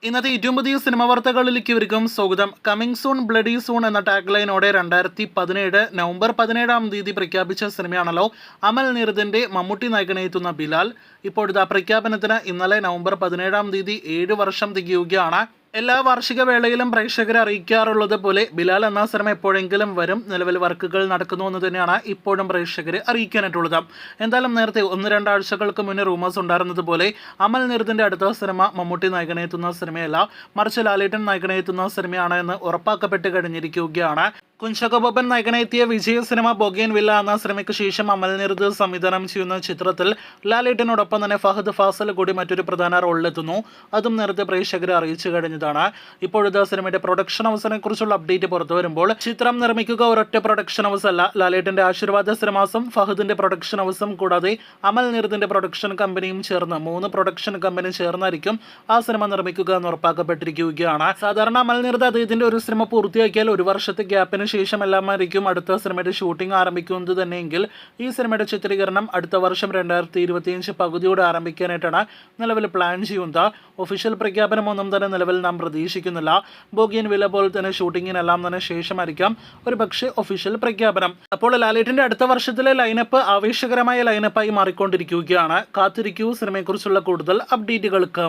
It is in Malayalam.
ഇന്നത്തെ ഏറ്റവും പുതിയ സിനിമ വാർത്തകളിലേക്ക് ഇവർക്കും സ്വാഗതം. കമ്മിങ് സൂൺ ബ്ലഡി സൂൺ എന്ന ടാഗ് ലൈനോടെ 2017 നവംബർ 17 പ്രഖ്യാപിച്ച സിനിമയാണല്ലോ അമൽ നീരദിന്റെ മമ്മൂട്ടി നായകനെത്തുന്ന ബിലാൽ. ഇപ്പോഴത്തെ പ്രഖ്യാപനത്തിന് ഇന്നലെ നവംബർ 17 7 വർഷം തികയുകയാണ്. എല്ലാ വാർഷിക വേളയിലും പ്രേക്ഷകരെ അറിയിക്കാറുള്ളത് പോലെ ബിലാൽ എന്ന സിനിമ എപ്പോഴെങ്കിലും വരും. നിലവിൽ വർക്കുകൾ നടക്കുന്നു എന്ന് തന്നെയാണ് ഇപ്പോഴും പ്രേക്ഷകരെ അറിയിക്കാനായിട്ടുള്ളത്. എന്തായാലും നേരത്തെ 1-2 ആഴ്ചകൾക്ക് മുന്നേ റൂമേഴ്സ് ഉണ്ടായിരുന്നത് പോലെ അമൽ നീരദിന്റെ അടുത്ത സിനിമ മമ്മൂട്ടി നായകനെത്തുന്ന സിനിമയല്ല, മറിച്ച് ലാലേട്ടൻ നായകനെത്തുന്ന സിനിമയാണ് എന്ന് ഉറപ്പാക്കപ്പെട്ട് കഴിഞ്ഞിരിക്കുകയാണ്. കുഞ്ചാക്കോ നായകനെത്തിയ വിജയ സിനിമ ബൊഗെയ്ൻവില്ല എന്ന സിനിമയ്ക്ക് ശേഷം അമൽ നീരദ് സംവിധാനം ചെയ്യുന്ന ചിത്രത്തിൽ ലാലേട്ടനോടൊപ്പം തന്നെ ഫഹദ് ഫാസിൽ കൂടി മറ്റൊരു പ്രധാന റോളിലെത്തുന്നു. അതും നേരത്തെ പ്രേക്ഷകരെ അറിയിച്ചു കഴിഞ്ഞതാണ്. ഇപ്പോഴത്തെ സിനിമയുടെ പ്രൊഡക്ഷൻ ഹൗസിനെ കുറിച്ചുള്ള അപ്ഡേറ്റ് പുറത്തു വരുമ്പോൾ ചിത്രം നിർമ്മിക്കുക ഒരൊറ്റ പ്രൊഡക്ഷൻ ഹൗസ് അല്ല. ലാലേട്ടന്റെ ആശീർവാദ സിനിമാസും ഫഹദിന്റെ പ്രൊഡക്ഷൻ ഹൗസും കൂടാതെ അമൽ നീരദിന്റെ പ്രൊഡക്ഷൻ കമ്പനിയും ചേർന്ന് 3 പ്രൊഡക്ഷൻ കമ്പനി ചേർന്നായിരിക്കും ആ സിനിമ നിർമ്മിക്കുക എന്ന് ഉറപ്പാക്കപ്പെട്ടിരിക്കുകയാണ്. സാധാരണ അമൽ നീരദ് അദ്ദേഹത്തിന്റെ ഒരു സിനിമ പൂർത്തിയാക്കിയാൽ 1 വർഷത്തെ ഗ്യാപ്പിന് ശേഷം എല്ലാമായിരിക്കും അടുത്ത സിനിമയുടെ ഷൂട്ടിംഗ് ആരംഭിക്കുന്നത് തന്നെയെങ്കിൽ ഈ സിനിമയുടെ ചിത്രീകരണം അടുത്ത വർഷം 2025 പകുതിയോടെ ആരംഭിക്കാനായിട്ടാണ് നിലവിൽ പ്ലാൻ ചെയ്യുന്നത്. ഒഫീഷ്യൽ പ്രഖ്യാപനമൊന്നും തന്നെ നിലവിൽ നാം പ്രതീക്ഷിക്കുന്നില്ല. ബൊഗെയ്ൻവില്ല പോലെ തന്നെ ഷൂട്ടിങ്ങിനെല്ലാം തന്നെ ശേഷമായിരിക്കാം ഒരു പക്ഷേ ഒഫീഷ്യൽ പ്രഖ്യാപനം. അപ്പോൾ ലാലേട്ടന്റെ അടുത്ത വർഷത്തിലെ ലൈനപ്പ് ആവേശകരമായ ലൈനപ്പായി മാറിക്കൊണ്ടിരിക്കുകയാണ്. കാത്തിരിക്കൂ സിനിമയെക്കുറിച്ചുള്ള കൂടുതൽ അപ്ഡേറ്റുകൾക്ക്.